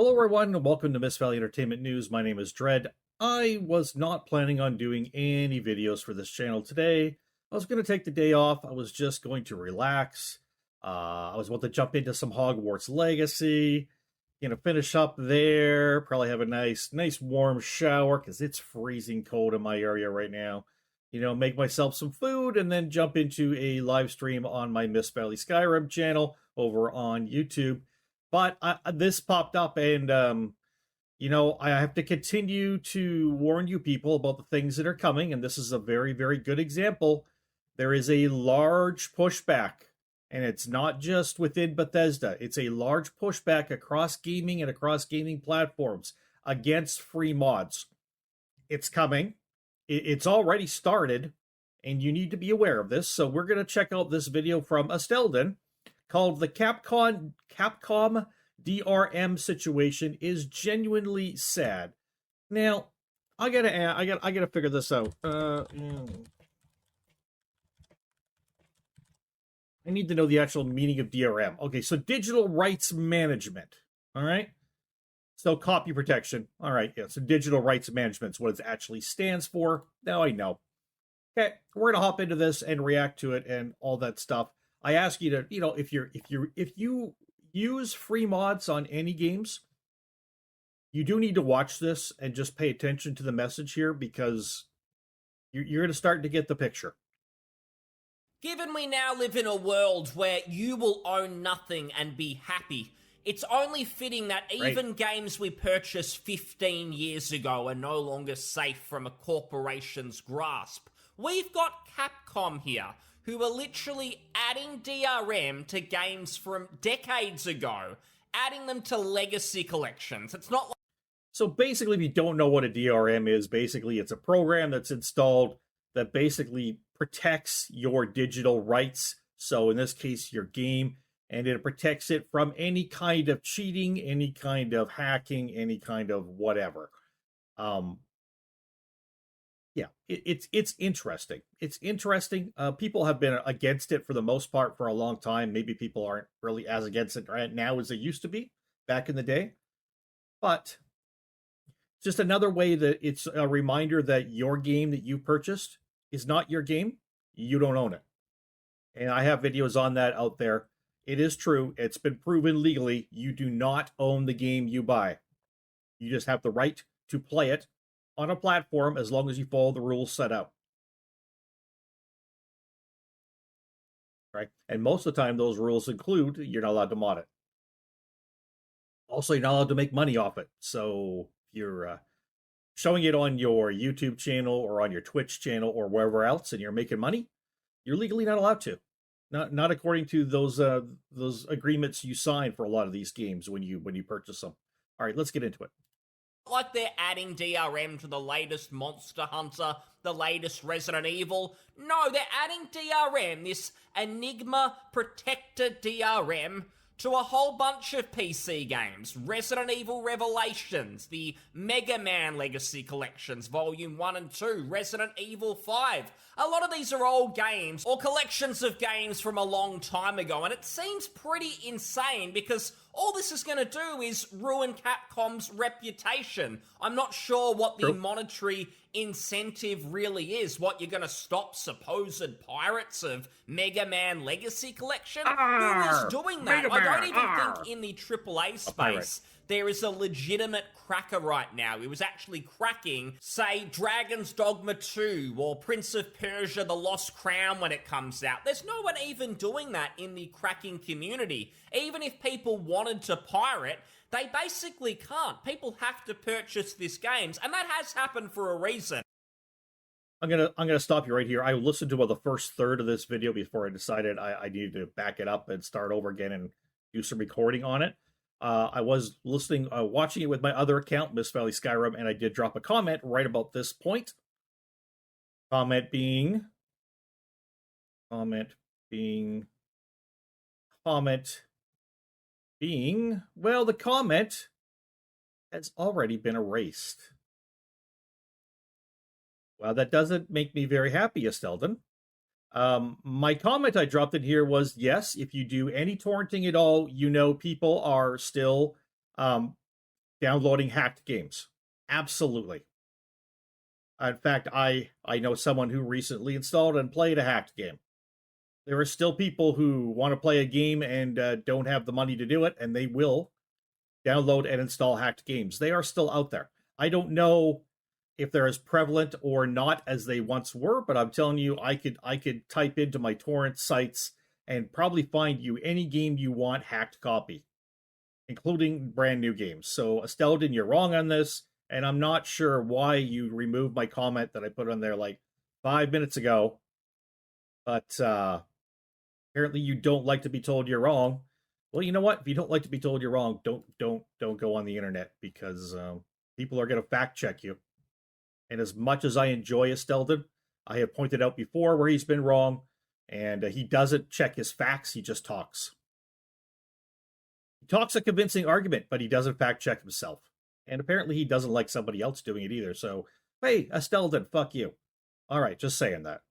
Hello, everyone, and welcome to Miss Valley Entertainment News. My name is Dread. I was not planning on doing any videos for this channel today. I was going to take the day off. I was just going to relax. I was about to jump into some Hogwarts Legacy, finish up there, probably have a nice warm shower because it's freezing cold in my area right now. Make myself some food and then jump into a live stream on my Miss Valley Skyrim channel over on YouTube. But this popped up, and I have to continue to warn you people about the things that are coming, and this is a very, very good example. There is a large pushback, and it's not just within Bethesda. It's a large pushback across gaming and across gaming platforms against free mods. It's coming. It's already started, and you need to be aware of this. So we're going to check out this video from Estelden called the Capcom DRM situation is genuinely sad. Now, I gotta figure this out. I need to know the actual meaning of DRM. Okay, so digital rights management. All right. So copy protection. All right. Yeah. So digital rights management is what it actually stands for. Now I know. Okay, we're gonna hop into this and react to it and all that stuff. I ask you to, if you use free mods on any games, you do need to watch this and just pay attention to the message here because you're going to start to get the picture. Given we now live in a world where you will own nothing and be happy, it's only fitting that even games we purchased 15 years ago are no longer safe from a corporation's grasp. We've got Capcom here, who are literally adding DRM to games from decades ago, adding them to legacy collections. It's not like... So basically, if you don't know what a DRM is, basically it's a program that's installed that basically protects your digital rights. So in this case, your game, and it protects it from any kind of cheating, any kind of hacking, any kind of whatever. Yeah, it's interesting. It's interesting. People have been against it for the most part for a long time. Maybe people aren't really as against it right now as they used to be back in the day. But just another way that it's a reminder that your game that you purchased is not your game. You don't own it. And I have videos on that out there. It is true. It's been proven legally. You do not own the game you buy. You just have the right to play it on a platform as long as you follow the rules set out. Right? And most of the time, those rules include you're not allowed to mod it. Also, you're not allowed to make money off it. So if you're showing it on your YouTube channel or on your Twitch channel or wherever else and you're making money, you're legally not allowed to. Not according to those agreements you sign for a lot of these games when you purchase them. All right, let's get into it. Like they're adding DRM to the latest Monster Hunter, the latest Resident Evil. No, they're adding DRM, this Enigma Protector DRM, to a whole bunch of PC games. Resident Evil Revelations, the Mega Man Legacy Collections, Volume 1 and 2, Resident Evil 5. A lot of these are old games, or collections of games from a long time ago, and it seems pretty insane because all this is going to do is ruin Capcom's reputation. I'm not sure what the monetary incentive really is. What, you're going to stop supposed pirates of Mega Man Legacy Collection? Who is doing that? I don't even think in the AAA space there is a legitimate cracker right now. It was actually cracking, say, Dragon's Dogma 2 or Prince of Persia The Lost Crown when it comes out. There's no one even doing that in the cracking community. Even if people wanted to pirate, they basically can't. People have to purchase these games, and that has happened for a reason. I'm gonna stop you right here. I listened to the first third of this video before I decided I needed to back it up and start over again and do some recording on it. I was watching it with my other account, Miss Valley Skyrim, and I did drop a comment right about this point. Comment being, well, the comment has already been erased. Well, that doesn't make me very happy, Estelden. My comment I dropped in here was, yes, if you do any torrenting at all, people are still downloading hacked games. Absolutely. In fact, I know someone who recently installed and played a hacked game. There are still people who want to play a game and don't have the money to do it, and they will download and install hacked games. They are still out there. I don't know if they're as prevalent or not as they once were, but I'm telling you, I could type into my torrent sites and probably find you any game you want hacked copy, including brand new games. So, Estelden, you're wrong on this, and I'm not sure why you removed my comment that I put on there like 5 minutes ago. But apparently, you don't like to be told you're wrong. Well, you know what? If you don't like to be told you're wrong, don't go on the internet, because people are going to fact check you. And as much as I enjoy Estelden, I have pointed out before where he's been wrong, and he doesn't check his facts. He just talks. He talks a convincing argument, but he doesn't fact check himself. And apparently he doesn't like somebody else doing it either. So, hey, Estelden, fuck you. All right, just saying that.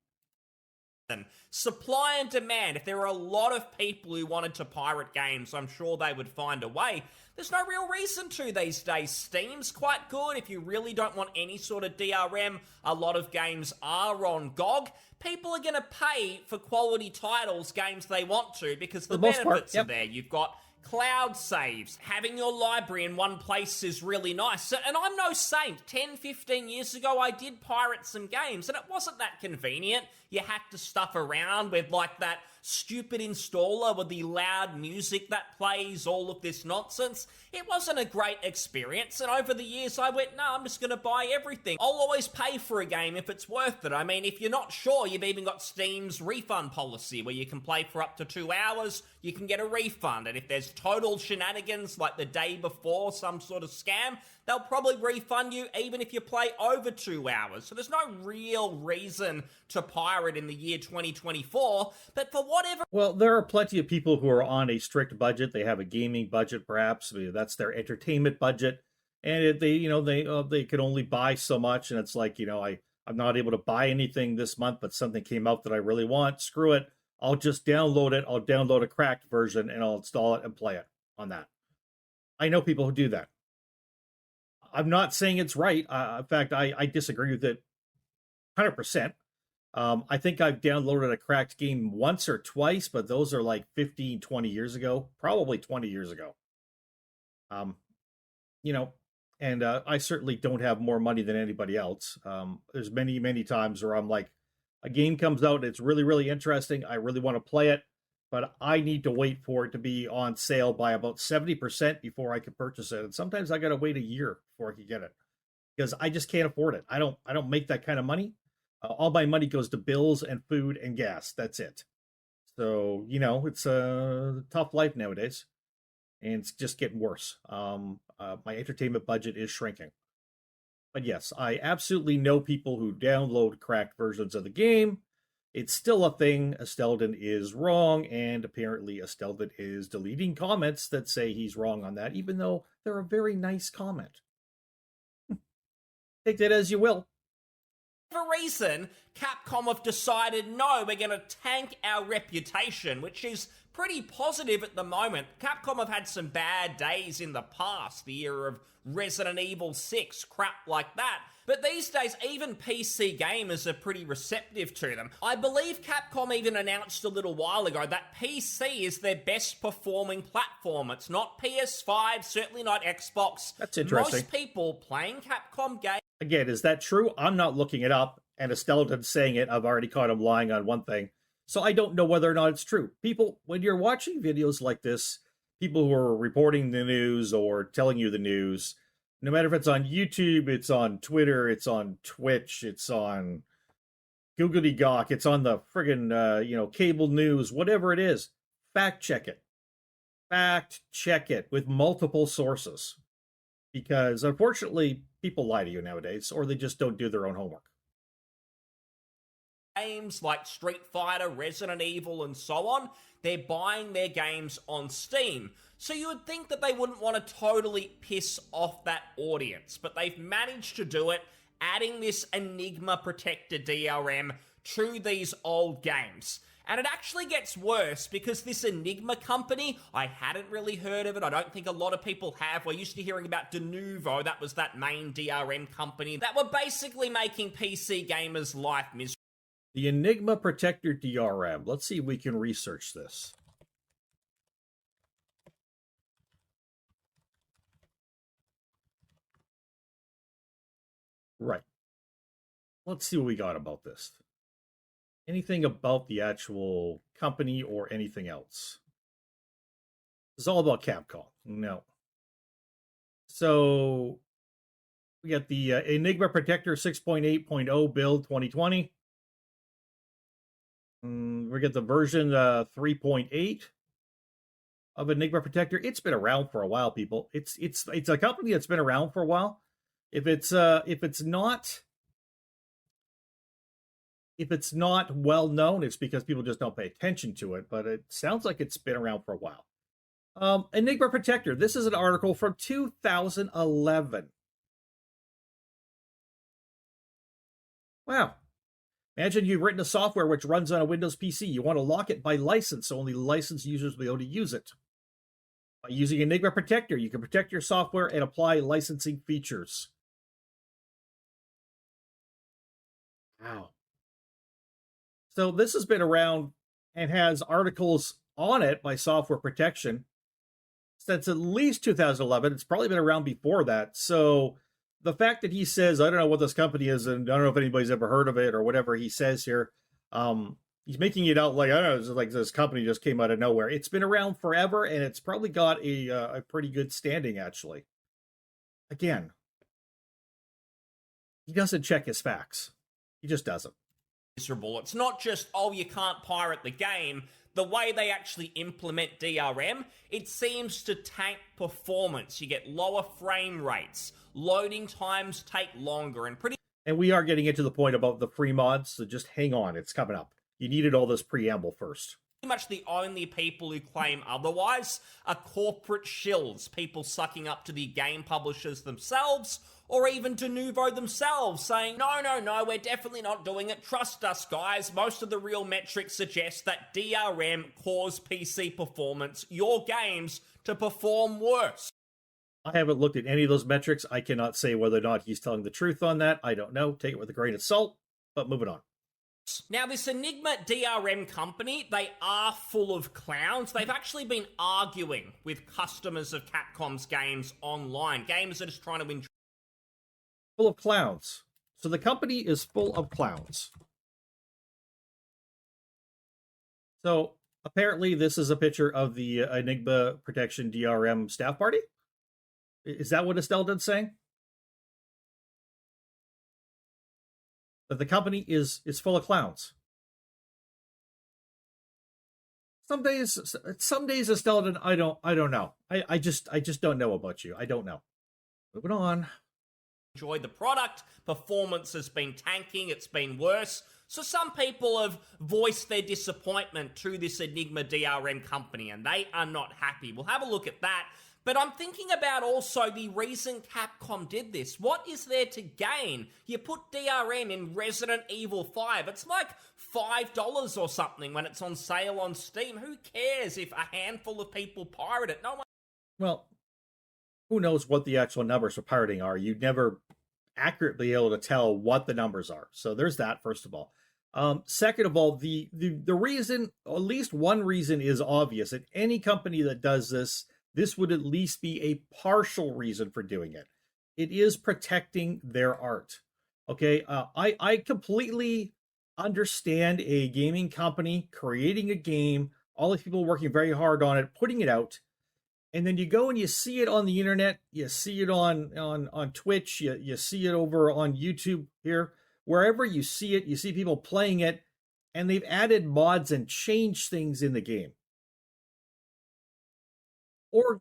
Supply and demand. If there were a lot of people who wanted to pirate games, I'm sure they would find a way. There's no real reason to these days. Steam's quite good. If you really don't want any sort of DRM, a lot of games are on GOG. People are going to pay for quality titles, games they want to, because the benefits are there. You've got cloud saves. Having your library in one place is really nice. And I'm no saint. 10, 15 years ago, I did pirate some games, and it wasn't that convenient. You had to stuff around with, like, that stupid installer with the loud music that plays all of this nonsense. It wasn't a great experience, and over the years I went, no, I'm just going to buy everything. I'll always pay for a game if it's worth it. I mean, if you're not sure, you've even got Steam's refund policy where you can play for up to 2 hours, you can get a refund, and if there's total shenanigans like the day before, some sort of scam, they'll probably refund you even if you play over 2 hours. So there's no real reason to pirate in the year 2024, but for whatever... Well, there are plenty of people who are on a strict budget. They have a gaming budget, perhaps. That's their entertainment budget. And they can only buy so much. And it's like, I'm not able to buy anything this month, but something came out that I really want. Screw it. I'll just download it. I'll download a cracked version and I'll install it and play it on that. I know people who do that. I'm not saying it's right. In fact, I disagree with it 100%. I think I've downloaded a cracked game once or twice, but those are like 15, 20 years ago, probably 20 years ago. And I certainly don't have more money than anybody else. There's many, many times where I'm like, a game comes out, it's really, really interesting. I really want to play it, but I need to wait for it to be on sale by about 70% before I can purchase it. And sometimes I got to wait a year before I can get it because I just can't afford it. I don't make that kind of money. All my money goes to bills and food and gas. That's it. So, it's a tough life nowadays, and it's just getting worse. My entertainment budget is shrinking. But yes, I absolutely know people who download cracked versions of the game. It's still a thing. Estelden is wrong, and apparently Estelden is deleting comments that say he's wrong on that, even though they're a very nice comment. Take that as you will. For reason, Capcom have decided, no, we're going to tank our reputation, which is pretty positive at the moment. Capcom have had some bad days in the past, the era of Resident Evil 6, crap like that. But these days, even PC gamers are pretty receptive to them. I believe Capcom even announced a little while ago that PC is their best performing platform. It's not PS5, certainly not Xbox. That's interesting. Most people playing Capcom games... Again, is that true? I'm not looking it up, and Estelden's saying it. I've already caught him lying on one thing. So I don't know whether or not it's true. People, when you're watching videos like this, people who are reporting the news or telling you the news, no matter if it's on YouTube, it's on Twitter, it's on Twitch, it's on Googly Gawk, it's on the friggin', cable news, whatever it is, fact check it. Fact check it with multiple sources. Because unfortunately, people lie to you nowadays, or they just don't do their own homework. Games like Street Fighter, Resident Evil, and so on, they're buying their games on Steam. So you would think that they wouldn't want to totally piss off that audience, but they've managed to do it, adding this Enigma protected DRM to these old games. And it actually gets worse because this Enigma company, I hadn't really heard of it. I don't think a lot of people have. We're used to hearing about Denuvo. That was that main DRM company that were basically making PC gamers' life miserable. The Enigma Protector DRM. Let's see if we can research this. Right. Let's see what we got about this. Anything about the actual company or anything else? It's all about Capcom. No. So we got the Enigma Protector 6.8.0 build 2020. We get the version 3.8 of Enigma Protector. It's been around for a while, people. It's a company that's been around for a while. If it's not well known, it's because people just don't pay attention to it. But it sounds like it's been around for a while. Enigma Protector. This is an article from 2011. Wow. Imagine you've written a software which runs on a Windows PC. You want to lock it by license, so only licensed users will be able to use it. By using Enigma Protector, you can protect your software and apply licensing features. Wow. So this has been around and has articles on it by Software Protection since at least 2011. It's probably been around before that. So the fact that he says, I don't know what this company is, and I don't know if anybody's ever heard of it or whatever he says here, he's making it out like, I don't know, it's like this company just came out of nowhere. It's been around forever, and it's probably got a pretty good standing, actually. Again, he doesn't check his facts. He just doesn't. Miserable. It's not just, oh, you can't pirate the game. The way they actually implement DRM, it seems to tank performance. You get lower frame rates. Loading times take longer, and we are getting into the point about the free mods, so just hang on, it's coming up. You needed all this preamble first. Pretty much the only people who claim otherwise are corporate shills, people sucking up to the game publishers themselves, or even Denuvo themselves, saying, no, we're definitely not doing it, trust us guys, most of the real metrics suggest that DRM cause PC performance, your games, to perform worse. I haven't looked at any of those metrics. I cannot say whether or not he's telling the truth on that. I don't know. Take it with a grain of salt, but moving on. Now, this Enigma DRM company, they are full of clowns. They've actually been arguing with customers of Capcom's games online. Gamers that are just trying to win. Full of clowns. So the company is full of clowns. So apparently this is a picture of the Enigma Protection DRM staff party. Is that what Estelle saying? That the company is full of clowns. Some days Estelle, I don't know. I just don't know about you. I don't know. Moving on. Enjoyed the product. Performance has been tanking. It's been worse. So some people have voiced their disappointment to this Enigma DRM company, and they are not happy. We'll have a look at that. But I'm thinking about also the reason Capcom did this. What is there to gain? You put DRM in Resident Evil 5. It's like $5 or something when it's on sale on Steam. Who cares if a handful of people pirate it? No one. Well, who knows what the actual numbers for pirating are? You'd never accurately able to tell what the numbers are. So there's that, first of all. Second of all, the reason, at least one reason is obvious. At any company that does this would at least be a partial reason for doing it. It is protecting their art. Okay, I completely understand a gaming company creating a game, all these people working very hard on it, putting it out, and then you go and you see it on the internet, you see it on Twitch, you see it over on YouTube here, wherever you see it, you see people playing it, and they've added mods and changed things in the game. Or,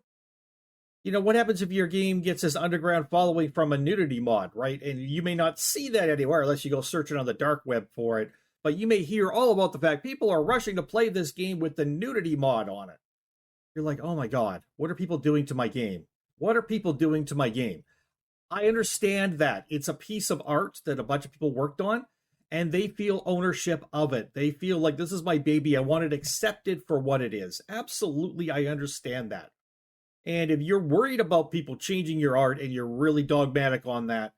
you know, what happens if your game gets this underground following from a nudity mod, right? And you may not see that anywhere unless you go searching on the dark web for it. But you may hear all about the fact people are rushing to play this game with the nudity mod on it. You're like, oh my God, what are people doing to my game? What are people doing to my game? I understand that. It's a piece of art that a bunch of people worked on. and they feel ownership of it. They feel like this is my baby. I want it accepted for what it is. Absolutely, I understand that. And if you're worried about people changing your art and you're really dogmatic on that,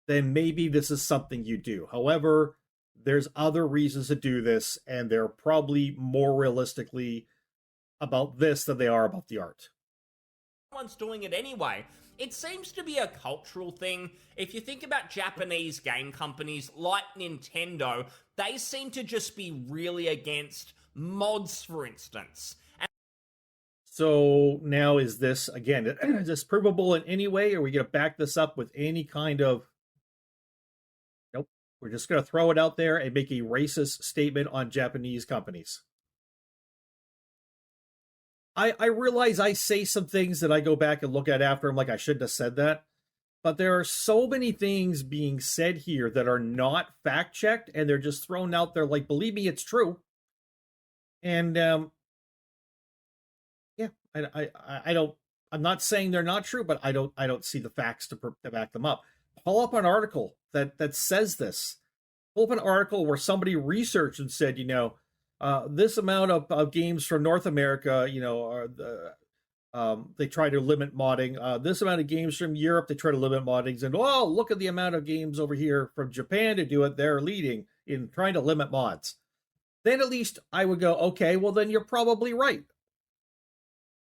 then maybe this is something you do. However, there's other reasons to do this, and they're probably more realistically about this than they are about the art. Everyone's doing it anyway. It seems to be a cultural thing. If you think about Japanese game companies like Nintendo, they seem to just be really against mods, for instance. So now is this, again, is this provable in any way? Are we going to back this up with any kind of... Nope. We're just going to throw it out there and make a racist statement on Japanese companies. I realize I say some things that I go back and look at after. I'm like, I shouldn't have said that. But there are so many things being said here that are not fact-checked, and they're just thrown out there like, believe me, it's true. And, yeah, I don't... I'm not saying they're not true, but I don't see the facts to back them up. Pull up an article that says this. Pull up an article where somebody researched and said, this amount of games from North America, they try to limit modding. This amount of games from Europe, they try to limit modding. And, oh, look at the amount of games over here from Japan to do it. They're leading in trying to limit mods. Then at least I would go, okay, well, then you're probably right.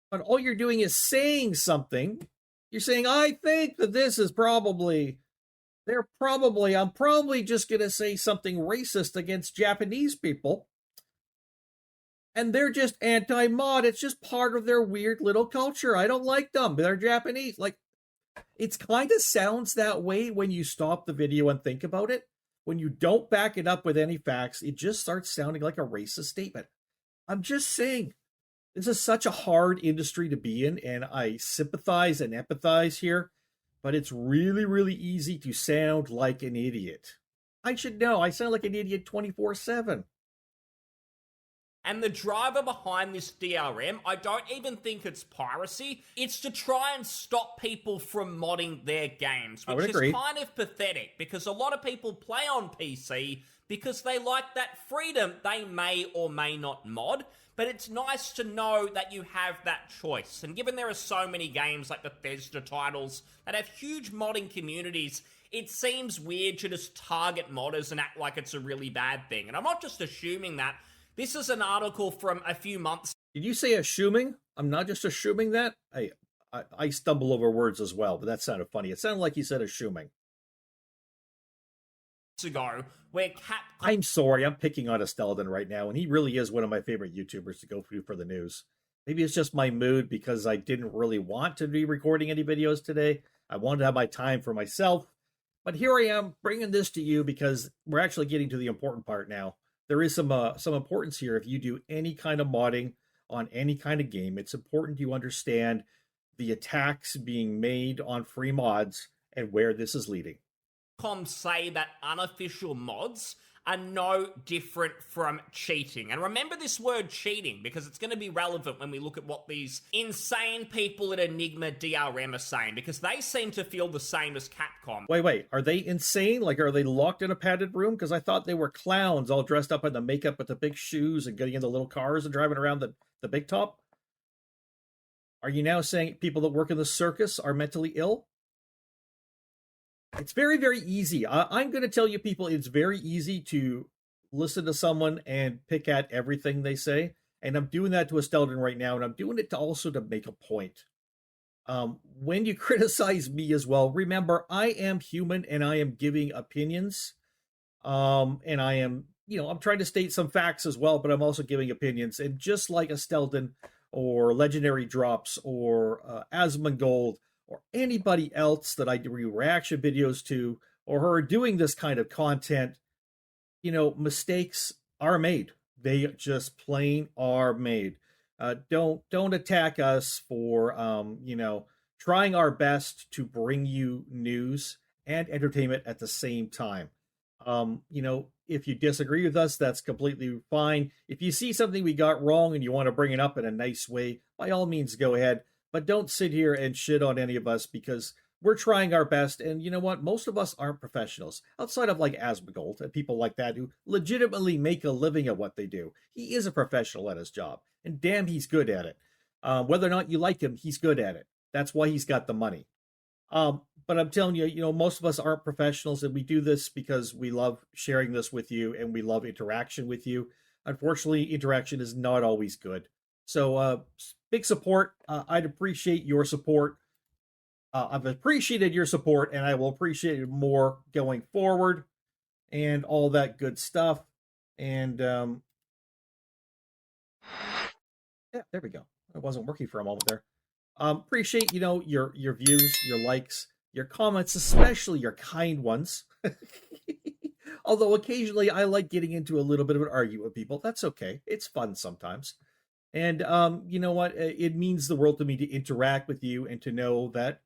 But all you're doing is saying something. You're saying, I think that this is probably... I'm probably just going to say something racist against Japanese people. And they're just anti-mod. It's just part of their weird little culture. I don't like them. They're Japanese. Like, it kind of sounds that way when you stop the video and think about it. When you don't back it up with any facts, it just starts sounding like a racist statement. I'm just saying, this is such a hard industry to be in, and I sympathize and empathize here, but it's really, really easy to sound like an idiot. I should know. I sound like an idiot 24/7. And the driver behind this DRM, I don't even think it's piracy. It's to try and stop people from modding their games, which is kind of pathetic because a lot of people play on PC because they like that freedom. They may or may not mod, but it's nice to know that you have that choice. And given there are so many games like Bethesda titles that have huge modding communities, it seems weird to just target modders and act like it's a really bad thing. And I'm not just assuming that. This is an article from a few months. Did you say assuming? I'm not just assuming that. I stumble over words as well, but that sounded funny. It sounded like you said assuming. Ago, where I'm sorry, I'm picking on Estelden right now, and he really is one of my favorite YouTubers to go through for the news. Maybe it's just my mood because I didn't really want to be recording any videos today. I wanted to have my time for myself. But here I am bringing this to you because we're actually getting to the important part now. There is some importance here. If you do any kind of modding on any kind of game, it's important you understand the attacks being made on free mods and where this is leading. Say that unofficial mods are no different from cheating. And remember this word cheating because it's going to be relevant when we look at what these insane people at Enigma DRM are saying because they seem to feel the same as Capcom. Wait, are they insane? Like, are they locked in a padded room? Because I thought they were clowns all dressed up in the makeup with the big shoes and getting in the little cars and driving around the big top. Are you now saying people that work in the circus are mentally ill? It's very, very easy. I'm going to tell you people, it's very easy to listen to someone and pick at everything they say. And I'm doing that to Estelden right now. And I'm doing it also to make a point. When you criticize me as well, remember, I am human and I am giving opinions. And I am, I'm trying to state some facts as well, but I'm also giving opinions. And just like Estelden or Legendary Drops or Asmongold, or anybody else that I do reaction videos to, or who are doing this kind of content, mistakes are made. They just plain are made. Don't attack us for, trying our best to bring you news and entertainment at the same time. If you disagree with us, that's completely fine. If you see something we got wrong and you want to bring it up in a nice way, by all means, go ahead. But don't sit here and shit on any of us because we're trying our best. And you know what? Most of us aren't professionals outside of like Asmongold and people like that who legitimately make a living at what they do. He is a professional at his job, and damn, he's good at it. Whether or not you like him, he's good at it. That's why he's got the money. But I'm telling you, most of us aren't professionals, and we do this because we love sharing this with you and we love interaction with you. Unfortunately, interaction is not always good. So, big support. I'd appreciate your support. I've appreciated your support, and I will appreciate it more going forward, and all that good stuff. And yeah, there we go. It wasn't working for a moment there. Appreciate your views, your likes, your comments, especially your kind ones. Although occasionally I like getting into a little bit of an argument with people. That's okay. It's fun sometimes. And you know what? It means the world to me to interact with you and to know that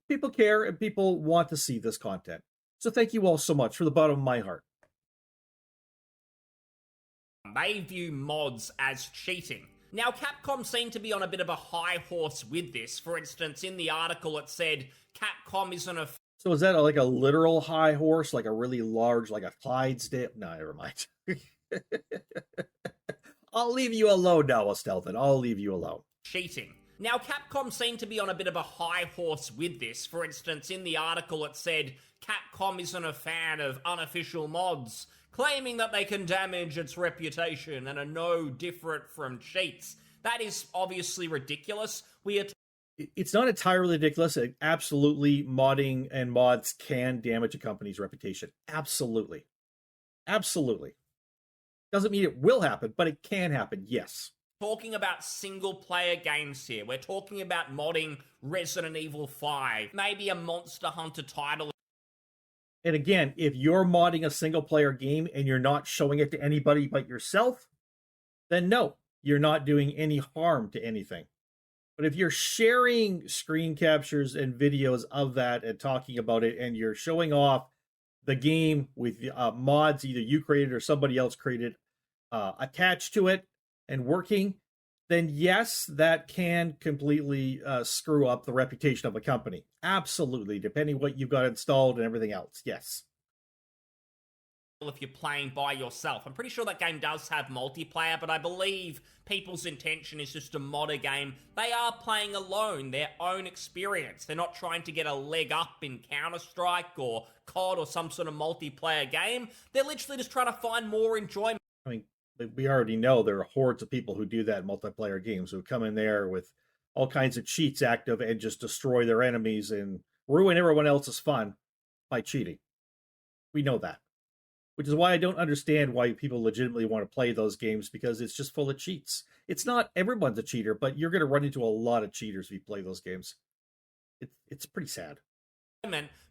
people care and people want to see this content. So thank you all so much from the bottom of my heart. They view mods as cheating. Now, Capcom seem to be on a bit of a high horse with this. For instance, in the article it said Capcom isn't a... So is that like a literal high horse, like a really large, like a Clydesdale? No, never mind. I'll leave you alone now, Stelton. I'll leave you alone. Cheating. Now, Capcom seem to be on a bit of a high horse with this. For instance, in the article it said Capcom isn't a fan of unofficial mods, claiming that they can damage its reputation and are no different from cheats. That is obviously ridiculous. It's not entirely ridiculous. Absolutely, modding and mods can damage a company's reputation. Absolutely. Absolutely. Doesn't mean it will happen, but it can happen, yes. Talking about single-player games here. We're talking about modding Resident Evil 5, maybe a Monster Hunter title. And again, if you're modding a single-player game and you're not showing it to anybody but yourself, then no, you're not doing any harm to anything. But if you're sharing screen captures and videos of that and talking about it, and you're showing off the game with mods either you created or somebody else created attached to it and working, then yes, that can completely screw up the reputation of a company. Absolutely, depending what you've got installed and everything else. Yes. If you're playing by yourself. I'm pretty sure that game does have multiplayer, but I believe people's intention is just to mod a game. They are playing alone, their own experience. They're not trying to get a leg up in Counter-Strike or COD or some sort of multiplayer game. They're literally just trying to find more enjoyment. I mean, we already know there are hordes of people who do that in multiplayer games, who come in there with all kinds of cheats active and just destroy their enemies and ruin everyone else's fun by cheating. We know that. Which is why I don't understand why people legitimately want to play those games, because it's just full of cheats. It's not everyone's a cheater, but you're going to run into a lot of cheaters if you play those games. It's pretty sad.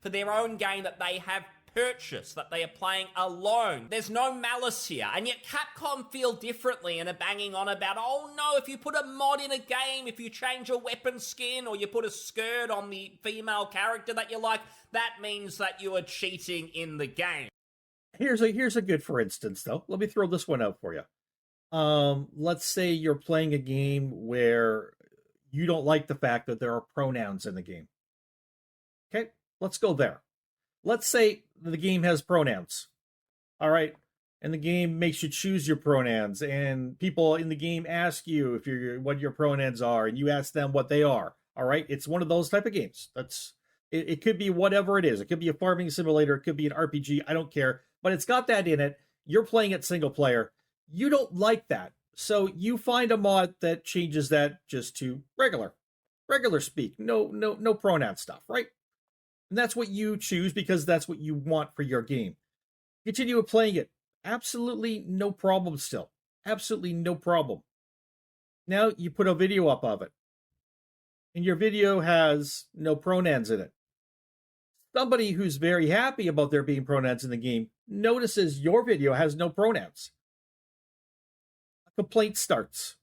For their own game that they have purchased, that they are playing alone. There's no malice here, and yet Capcom feel differently and are banging on about, oh no, if you put a mod in a game, if you change a weapon skin or you put a skirt on the female character that you like, that means that you are cheating in the game. Here's a good for instance, though. Let me throw this one out for you. Let's say you're playing a game where you don't like the fact that there are pronouns in the game. Okay, let's go there. Let's say the game has pronouns. All right, and the game makes you choose your pronouns, and people in the game ask you what your pronouns are, and you ask them what they are. All right, it's one of those type of games. It could be whatever it is. It could be a farming simulator. It could be an RPG. I don't care. But it's got that in it. You're playing it single player. You don't like that. So you find a mod that changes that just to regular speak. No pronoun stuff, right? And that's what you choose because that's what you want for your game. Continue playing it. Absolutely no problem still. Absolutely no problem. Now you put a video up of it. And your video has no pronouns in it. Somebody who's very happy about there being pronouns in the game notices your video has no pronouns. A complaint starts.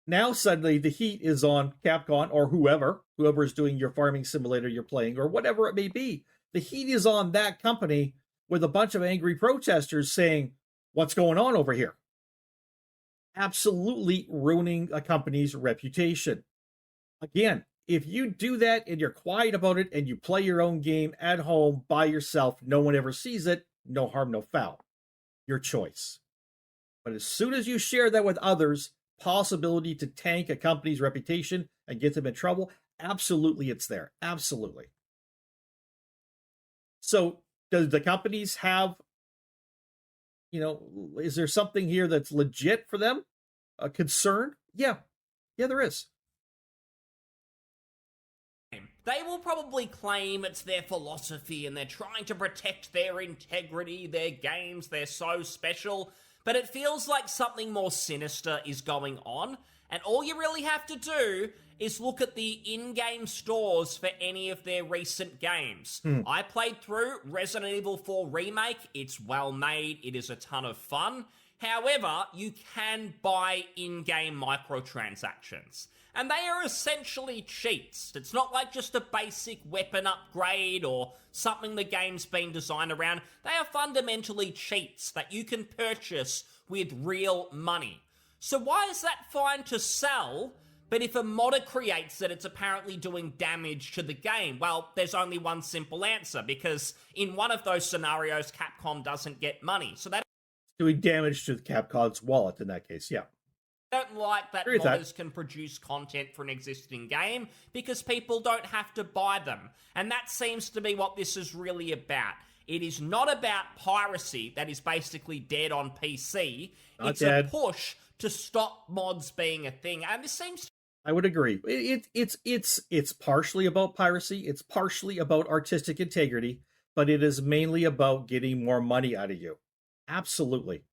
Now suddenly the heat is on Capcom or whoever is doing your farming simulator you're playing or whatever it may be. The heat is on that company with a bunch of angry protesters saying, what's going on over here? Absolutely ruining a company's reputation. Again, If you do that and you're quiet about it and you play your own game at home by yourself, no one ever sees it, no harm, no foul. Your choice. But as soon as you share that with others, possibility to tank a company's reputation and get them in trouble, absolutely it's there. Absolutely. So does the companies have, is there something here that's legit for them? A concern? Yeah. Yeah, there is. They will probably claim it's their philosophy and they're trying to protect their integrity, their games, they're so special, but it feels like something more sinister is going on, and all you really have to do is look at the in-game stores for any of their recent games. I played through Resident Evil 4 Remake. It's well made. It is a ton of fun. However, you can buy in-game microtransactions, and they are essentially cheats. It's not like just a basic weapon upgrade or something the game's been designed around. They are fundamentally cheats that you can purchase with real money. So why is that fine to sell, but if a modder creates it, it's apparently doing damage to the game? Well, there's only one simple answer, because in one of those scenarios, Capcom doesn't get money. So that doing damage to the Capcom's wallet in that case, yeah. Don't like that modders can produce content for an existing game because people don't have to buy them. And that seems to be what this is really about. It is not about piracy that is basically dead on PC. It's a push to stop mods being a thing. And this seems to... I would agree. It's partially about piracy. It's partially about artistic integrity, but it is mainly about getting more money out of you. Absolutely.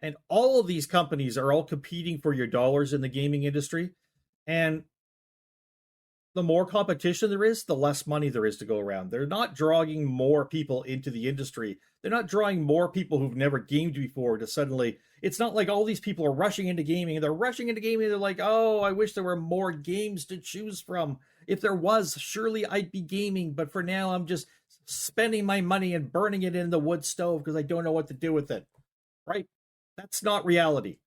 And all of these companies are all competing for your dollars in the gaming industry. And the more competition there is, the less money there is to go around. They're not drawing more people into the industry. They're not drawing more people who've never gamed before to suddenly... It's not like all these people are rushing into gaming. They're rushing into gaming. They're like, oh, I wish there were more games to choose from. If there was, surely I'd be gaming. But for now, I'm just spending my money and burning it in the wood stove because I don't know what to do with it. Right? That's not reality.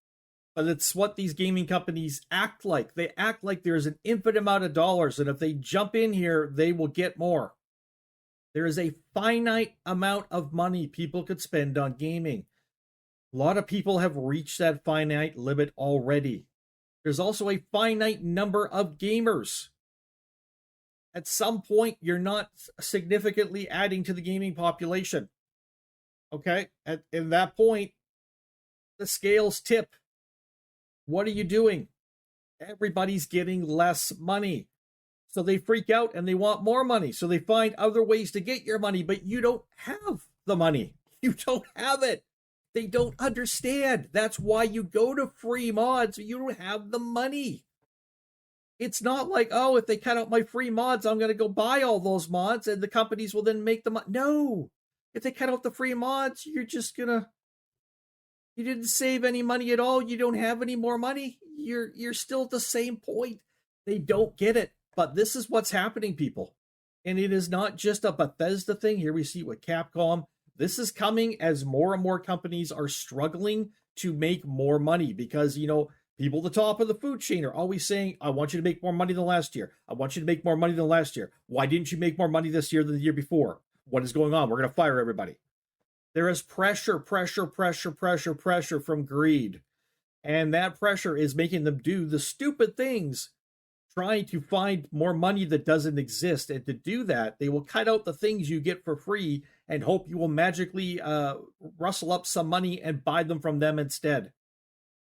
But it's what these gaming companies act like. They act like there's an infinite amount of dollars, and if they jump in here, they will get more. There is a finite amount of money people could spend on gaming. A lot of people have reached that finite limit already. There's also a finite number of gamers. At some point, you're not significantly adding to the gaming population. Okay? At that point, the scales tip. What are you doing? Everybody's getting less money. So they freak out and they want more money. So they find other ways to get your money, but you don't have the money. You don't have it. They don't understand. That's why you go to free mods. You don't have the money. It's not like, oh, if they cut out my free mods, I'm going to go buy all those mods and the companies will then make the money. No. If they cut out the free mods, you're just going to... You didn't save any money at all. You don't have any more money. You're still at the same point. They don't get it. But this is what's happening, people. And it is not just a Bethesda thing. Here we see with Capcom. This is coming as more and more companies are struggling to make more money because, people at the top of the food chain are always saying, I want you to make more money than last year. I want you to make more money than last year. Why didn't you make more money this year than the year before? What is going on? We're going to fire everybody. There is pressure from greed. And that pressure is making them do the stupid things, trying to find more money that doesn't exist. And to do that, they will cut out the things you get for free and hope you will magically rustle up some money and buy them from them instead.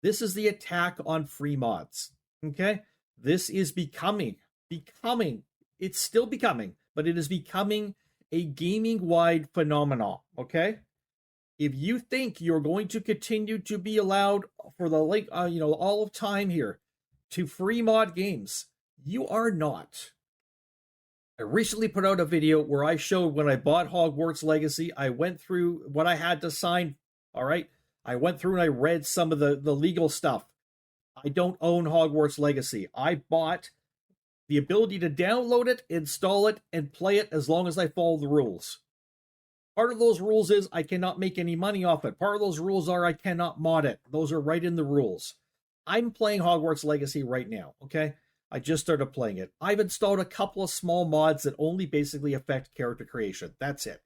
This is the attack on free mods. Okay? This is becoming, it's still becoming, but it is becoming a gaming-wide phenomenon. Okay? If you think you're going to continue to be allowed for the all of time here to free mod games, you are not. I recently put out a video where I showed when I bought Hogwarts Legacy, I went through what I had to sign. All right. I went through and I read some of the legal stuff. I don't own Hogwarts Legacy. I bought the ability to download it, install it, and play it as long as I follow the rules. Part of those rules is I cannot make any money off it. Part of those rules are I cannot mod it. Those are right in the rules. I'm playing Hogwarts Legacy right now, okay? I just started playing it. I've installed a couple of small mods that only basically affect character creation. That's it.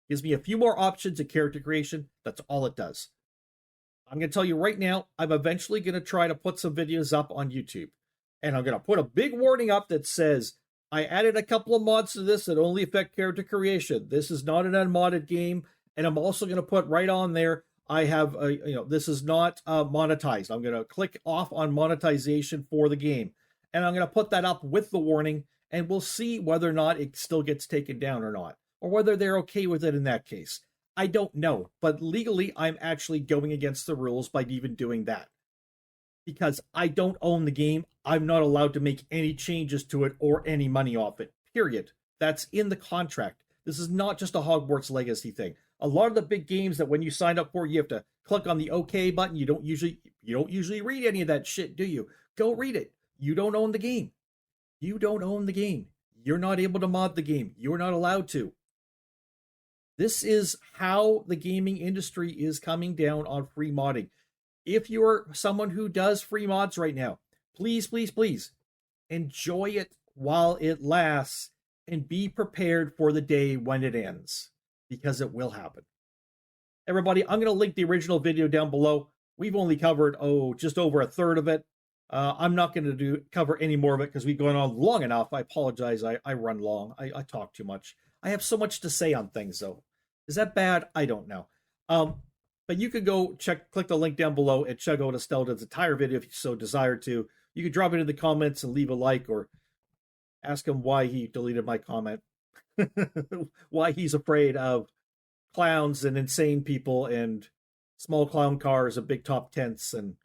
Gives me a few more options of character creation. That's all it does. I'm going to tell you right now, I'm eventually going to try to put some videos up on YouTube. And I'm going to put a big warning up that says, I added a couple of mods to this that only affect character creation. This is not an unmodded game. And I'm also going to put right on there, I have, this is not monetized. I'm going to click off on monetization for the game. And I'm going to put that up with the warning, and we'll see whether or not it still gets taken down or not, or whether they're okay with it in that case. I don't know, but legally, I'm actually going against the rules by even doing that. Because I don't own the game, I'm not allowed to make any changes to it or any money off it, period. That's in the contract. This is not just a Hogwarts Legacy thing. A lot of the big games that when you sign up for, you have to click on the OK button. You don't usually read any of that shit, do you? Go read it. You don't own the game. You don't own the game. You're not able to mod the game. You're not allowed to. This is how the gaming industry is coming down on free modding. If you're someone who does free mods right now, please, please, please enjoy it while it lasts and be prepared for the day when it ends, because it will happen. Everybody, I'm going to link the original video down below. We've only covered, just over a third of it. I'm not going to cover any more of it because we've gone on long enough. I apologize. I run long. I talk too much. I have so much to say on things, though. Is that bad? I don't know. But you could go click the link down below and check out Estelda's entire video if you so desire to. You could drop it in the comments and leave a like, or ask him why he deleted my comment. Why he's afraid of clowns and insane people and small clown cars and big top tents and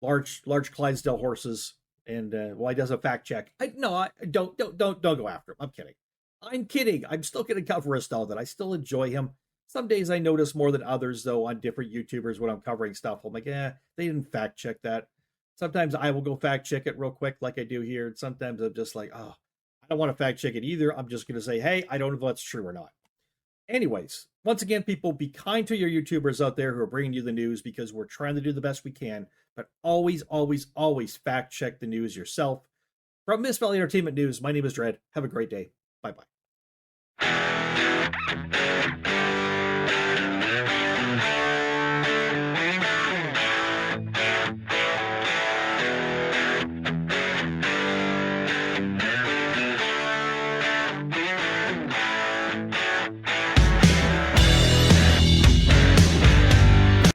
large Clydesdale horses, and why he does a fact check. Don't go after him. I'm kidding. I'm still going to cover Estelda. I still enjoy him. Some days I notice more than others, though, on different YouTubers when I'm covering stuff. I'm like, they didn't fact check that. Sometimes I will go fact check it real quick like I do here. And sometimes I'm just like, I don't want to fact check it either. I'm just going to say, hey, I don't know if that's true or not. Anyways, once again, people, be kind to your YouTubers out there who are bringing you the news, because we're trying to do the best we can. But always, always, always fact check the news yourself. From Miss Valley Entertainment News, my name is Dread. Have a great day. Bye-bye.